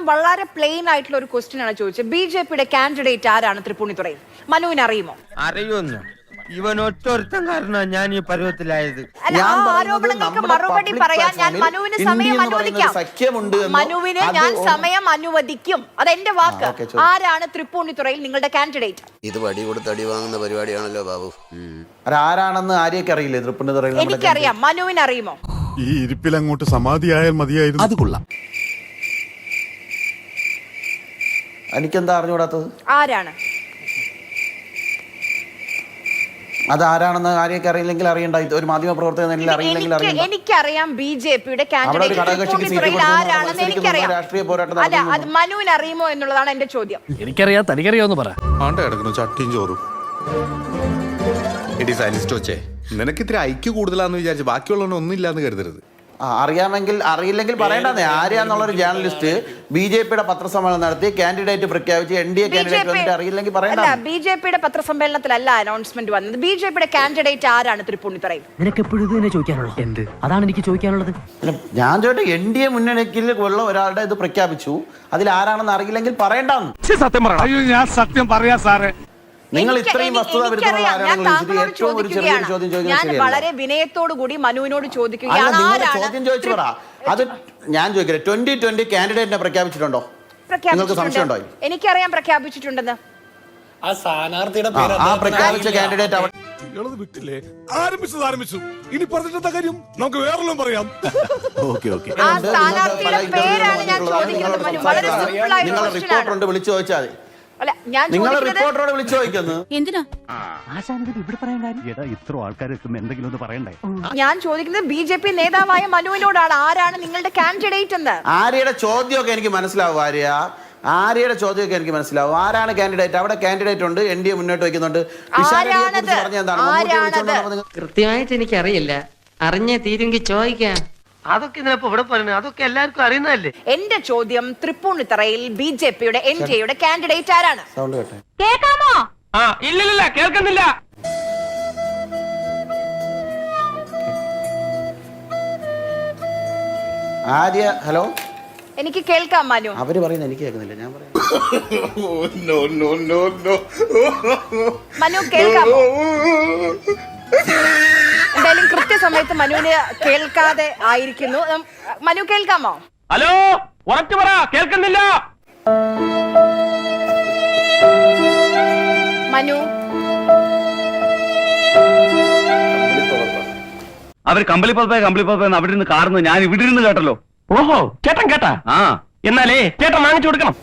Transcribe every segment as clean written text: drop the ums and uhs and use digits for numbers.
ഞാൻ വളരെ പ്ലെയിൻ ആയിട്ടുള്ള ഒരു ക്വസ്റ്റ്യൻ ആണ് ചോദിച്ചത്. ബിജെപിയുടെ കാൻഡിഡേറ്റ് ആരാണ് തൃപ്പൂണിത്തുറയിൽ? മനുവിന് അറിയുമോ? അറിയുന്നു. ഇവൻ ഒറ്റൊരുത്തം കാരണം ഞാൻ ഈ പരുവത്തിലായത്. ആരോപണങ്ങൾക്ക് മറുപടി പറയാൻ ഞാൻ മനുവിന് സമയം അനുവദിക്കാം. മനുവിന് ഞാൻ സമയം അനുവദിക്കും. അതെന്റെ വാക്ക്. ആരാണ് തൃപ്പൂണിത്തുറയിൽ നിങ്ങളുടെ കാൻഡിഡേറ്റ്? ഇത് വടി കൊടുത്ത് അടി വാങ്ങുന്ന പരിപാടിയാണല്ലോ ബാബു. ആരാണെന്ന് ആരെയൊക്കെ അറിയില്ലേ തൃപ്പൂണിത്തുറയിൽ? എനിക്കറിയാം. മനുവിന് അറിയുമോ? ഈ ഇരിപ്പിൽ അങ്ങോട്ട് സമാധിയായാൽ മതിയായിരുന്നു. അത് കൊള്ളാം. എനിക്കെന്താ അറിഞ്ഞുകൂടാത്തത്? ആരാണ് അതാരാണെന്ന് ആരെയൊക്കെ അറിയില്ലെങ്കിൽ അറിയണ്ട. ഒരു മാധ്യമ പ്രവർത്തകൻ എനിക്കറിയാം. ബിജെപിയുടെ കാൻഡിഡേറ്റ് ആരാണെന്ന് എനിക്കറിയാം. രാഷ്ട്രീയ പോരാട്ടം അല്ല, അത് മനുവിന് അറിയുമോ എന്നുള്ളതാണ് എന്റെ ചോദ്യം. എനിക്കറിയാം, തനിക്കറിയാമെന്ന് പറ. ചട്ടിയും ചോറും എടി സയനിസ്റ്റ് വെച്ചേ, നിനക്ക് ഇത്തിരി ഐക്യ കൂടുതലാന്ന് വിചാരിച്ചു ബാക്കിയുള്ളവന് ഒന്നും ഇല്ലാന്ന് കരുതരുത്. അറിയാമെങ്കിൽ അറിയില്ലെങ്കിൽ പറയണ്ടേ. ആര്യാന്നുള്ളൊരു ജേർണലിസ്റ്റ് ബിജെപിയുടെ പത്രസമ്മേളനം നടത്തി കാൻഡിഡേറ്റ് പ്രഖ്യാപിച്ച് NDA കാൻഡിഡേറ്റ് വന്നിട്ട് അറിയില്ലെങ്കിൽ പറയണ്ട. ബിജെപിയുടെ പത്രസമ്മേളനത്തിലല്ല അനൗൺസ്മെന്റ് വന്നത്. ബിജെപിയുടെ കാൻഡിഡേറ്റ് ആരാണ് തൃപ്പൂണിത്തുറയിൽ? നിനക്ക് എപ്പോഴും ഇത് തന്നെ ചോദിക്കാനുള്ളത്? എന്ത്? അതാണ് എനിക്ക് ചോദിക്കാനുള്ളത്. ഞാൻ ചോദിട്ടെ, NDA മുന്നണിയിൽ ഉള്ള ഒരാളുടെ ഇത് പ്രഖ്യാപിച്ചു, അതിൽ ആരാണെന്ന് അറിയില്ലെങ്കിൽ പറയണ്ടെന്ന്. സത്യം പറയണം. ഞാൻ സത്യം പറയാ സാറേ. നിങ്ങൾ ഇത്രയും വസ്തുത ഞാൻ വളരെ വിനയത്തോടു കൂടി മനുവിനോട് ചോദിക്കുകയാണ്. ചോദ്യം ചോദിച്ചു പറ. അത് ഞാൻ ചോദിക്കട്ടെ, 2020 കാൻഡിഡേറ്റിനെ പ്രഖ്യാപിച്ചിട്ടുണ്ടോ? നിങ്ങൾക്ക് സംശയം ഉണ്ടോ? എനിക്കറിയാം പ്രഖ്യാപിച്ചിട്ടുണ്ടെന്ന്. ആ പ്രഖ്യാപിച്ച കാൻഡിഡേറ്റ് വിട്ടില്ലേ? ആരംഭിച്ചു. ഇനി പറഞ്ഞിട്ടെന്താ കാര്യം? നമുക്ക് വേറെല്ലാം പറയാം. ആ സ്ഥാനാർത്ഥിയുടെ പേരാണ് ഞാൻ ചോദിക്കുന്നത്. മനു, വളരെ സിമ്പിൾ ആയിട്ട് നിങ്ങൾ റിപ്പോർട്ടറുണ്ട്, വിളിച്ചു ചോദിച്ചാൽ മതി. നിങ്ങൾ റിപ്പോർട്ടറോട് വിളിച്ചു ചോദിക്കുന്നു. എന്തിനാ ഇവിടെ പറയാൻ കാര്യം? ഇത്ര ആൾക്കാർ എന്തെങ്കിലും ഒന്ന് പറയണ്ടേ? ഞാൻ ചോദിക്കുന്നത് ബിജെപി നേതാവായ മനുവിനോടാണ്. ആരാണ് നിങ്ങളുടെ കാൻഡിഡേറ്റ് എന്ന്? ആര്യയുടെ ചോദ്യമൊക്കെ എനിക്ക് മനസ്സിലാവും. ആര്യയുടെ ചോദ്യമൊക്കെ എനിക്ക് മനസ്സിലാവും. ആരാണ് കാൻഡിഡേറ്റ്? അവിടെ കാൻഡിഡേറ്റ് ഉണ്ട്, NDA മുന്നോട്ട് വെക്കുന്നുണ്ട്. കൃത്യമായിട്ട് എനിക്കറിയില്ല. അറിഞ്ഞേ തീരുമെങ്കിൽ ചോദിക്കാം. അതൊക്കെ ഇതിനപ്പോ ഇവിടെ പറഞ്ഞു, അതൊക്കെ എല്ലാവർക്കും അറിയുന്നതല്ലേ. എന്റെ ചോദ്യം, തൃപ്പൂണിത്തുറയിൽ ബിജെപിയുടെ NDAയുടെ കാൻഡിഡേറ്റ് ആരാണ്? കേൾക്കാമോ? ഇല്ലില്ല, കേൾക്കുന്നില്ല. ആര്യ, ഹലോ. എനിക്ക് കേൾക്കാം മനു. അവര് പറയുന്നത് എനിക്ക് കേൾക്കുന്നില്ല. ഞാൻ പറയാം. മനു കേൾക്കാമോ? എന്തായാലും കൃത്യസമയത്ത് മനുവിന് കേൾക്കാതെ ആയിരിക്കുന്നു. മനു കേൾക്കാമോ? ഹലോ, ഉറച്ചു പറ, കേൾക്കുന്നില്ല. മനു, അവർ കമ്പിളി പതപ്പ അവിടെ നിന്ന് കാറുന്നു. ഞാൻ ഇവിടെ ഇരുന്ന് കേട്ടല്ലോ. ഓഹോ, ചേട്ടൻ കേട്ടാ? എന്നാലേ ചേട്ടൻ വാങ്ങിച്ചു കൊടുക്കണം.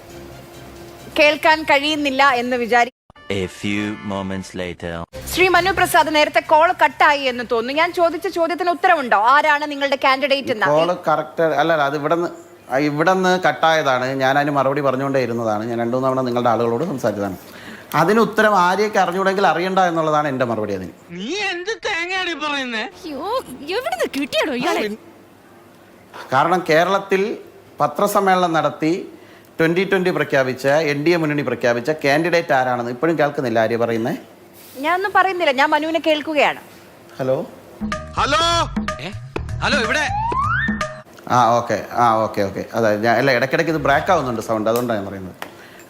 കേൾക്കാൻ കഴിയുന്നില്ല എന്ന് വിചാരിക്കും. A few moments later. Shri Manu Prasad, നേരത്തെ കോൾ കട്ടായി എന്ന് തോന്നുന്നു. ഞാൻ ചോദിച്ച ചോദ്യത്തിന് ഉത്തരവുണ്ടോ? ആരാണ് നിങ്ങളുടെ കാൻഡിഡേറ്റ് എന്ന്? കോൾ കറക്റ്റ് അല്ല, അത് ഇവിടുന്ന് കട്ടായതാണ്. ഞാൻ അതിന് മറുപടി പറഞ്ഞുകൊണ്ടേ ഇരുന്നതാണ്. ഞാൻ 2-3 തവണ നിങ്ങളുടെ ആളുകളോട് സംസാരിച്ചതാണ്. അതിന് ഉത്തരം ആരെയൊക്കെ അറിഞ്ഞുകൂടെങ്കിൽ അറിയണ്ട എന്നുള്ളതാണ് എന്റെ മറുപടി. അതിന് നീ എന്ത് തേങ്ങയാടി പറയുന്നേ? കാരണം കേരളത്തിൽ പത്രസമ്മേളനം നടത്തി 2020 പ്രഖ്യാപിച്ച NDA മുന്നണി പ്രഖ്യാപിച്ച കാൻഡിഡേറ്റ് ആരാണെന്ന് ഇപ്പോഴും കേൾക്കുന്നില്ല. ആര്യ പറയുന്നേ? ഞാനൊന്നും പറയുന്നില്ല, ഞാൻ മനുവിനെ കേൾക്കുകയാണ്. ഹലോ ഹലോ ഹലോ, ഇവിടെ ഓക്കെ. അതായത് അല്ല, ഇടയ്ക്കിടയ്ക്ക് ഇത് ബ്രേക്ക് ആവുന്നുണ്ട് സൗണ്ട്, അതുകൊണ്ടാണ് ഞാൻ പറയുന്നത്.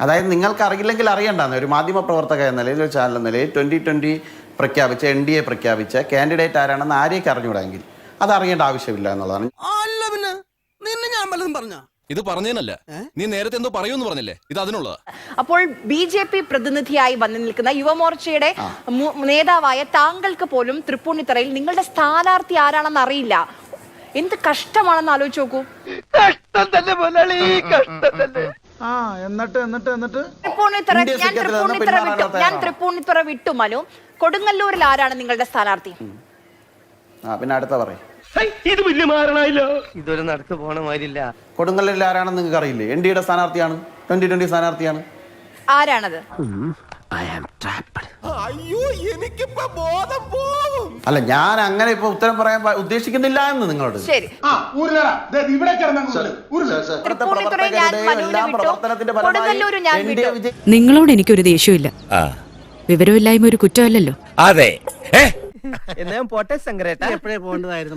അതായത് നിങ്ങൾക്ക് അറിയില്ലെങ്കിൽ അറിയണ്ടെന്ന്. ഒരു മാധ്യമ പ്രവർത്തക എന്ന നിലയിൽ, ഒരു ചാനൽ എന്ന നിലയിൽ 2020 പ്രഖ്യാപിച്ച NDA പ്രഖ്യാപിച്ച കാൻഡിഡേറ്റ് ആരാണെന്ന് ആരെയൊക്കെ അറിഞ്ഞുകൂടെങ്കിൽ അത് അറിയേണ്ട ആവശ്യമില്ല എന്നുള്ളതാണ്. ഇത് പറഞ്ഞതിനല്ല, നീ നേരത്തെ എന്തോ പറയൂന്ന് പറഞ്ഞില്ലേ, ഇത് അതിനുള്ളതാ. അപ്പോൾ ബിജെപി പ്രതിനിധിയായി വന്നു നിൽക്കുന്ന യുവമോർച്ചയുടെ നേതാവായ താങ്കൾക്ക് പോലും തൃപ്പൂണിത്തുറയിൽ നിങ്ങളുടെ സ്ഥാനാർത്ഥി ആരാണെന്ന് അറിയില്ല. എന്ത് കഷ്ടമാണെന്ന് ആലോചിച്ച് നോക്കൂ. ഞാൻ തൃപ്പൂണിത്തുറ വിട്ടു മനു. കൊടുങ്ങല്ലൂരിൽ ആരാണ് നിങ്ങളുടെ സ്ഥാനാർത്ഥി? പിന്നെ അടുത്ത പറയും. ഇത് വലിയ മാറണല്ലോ. ഇതൊരു നടക്ക് പോണ മാതിരില്ല. കൊടുങ്ങല്ലൂരിൽ ആരാണെന്ന് നിങ്ങൾക്ക് അറിയില്ലേ? NDAയുടെ സ്ഥാനാർത്ഥിയാണ്, 2020 സ്ഥാനാർത്ഥിയാണ്. ആരാണത്? അല്ല, ഞാൻ അങ്ങനെ ഇപ്പൊ ഉത്തരം പറയാൻ ഉദ്ദേശിക്കുന്നില്ല എന്ന് നിങ്ങളോട്. ശരി, നിങ്ങളോട് എനിക്കൊരു ദേഷ്യമില്ല. വിവരമില്ലായ്മ ഒരു കുറ്റമല്ലല്ലോ. അതെ. എന്നാ പോട്ടെ ശങ്കരേട്ടാ, എപ്പോഴേ പോകേണ്ടതായിരുന്നു.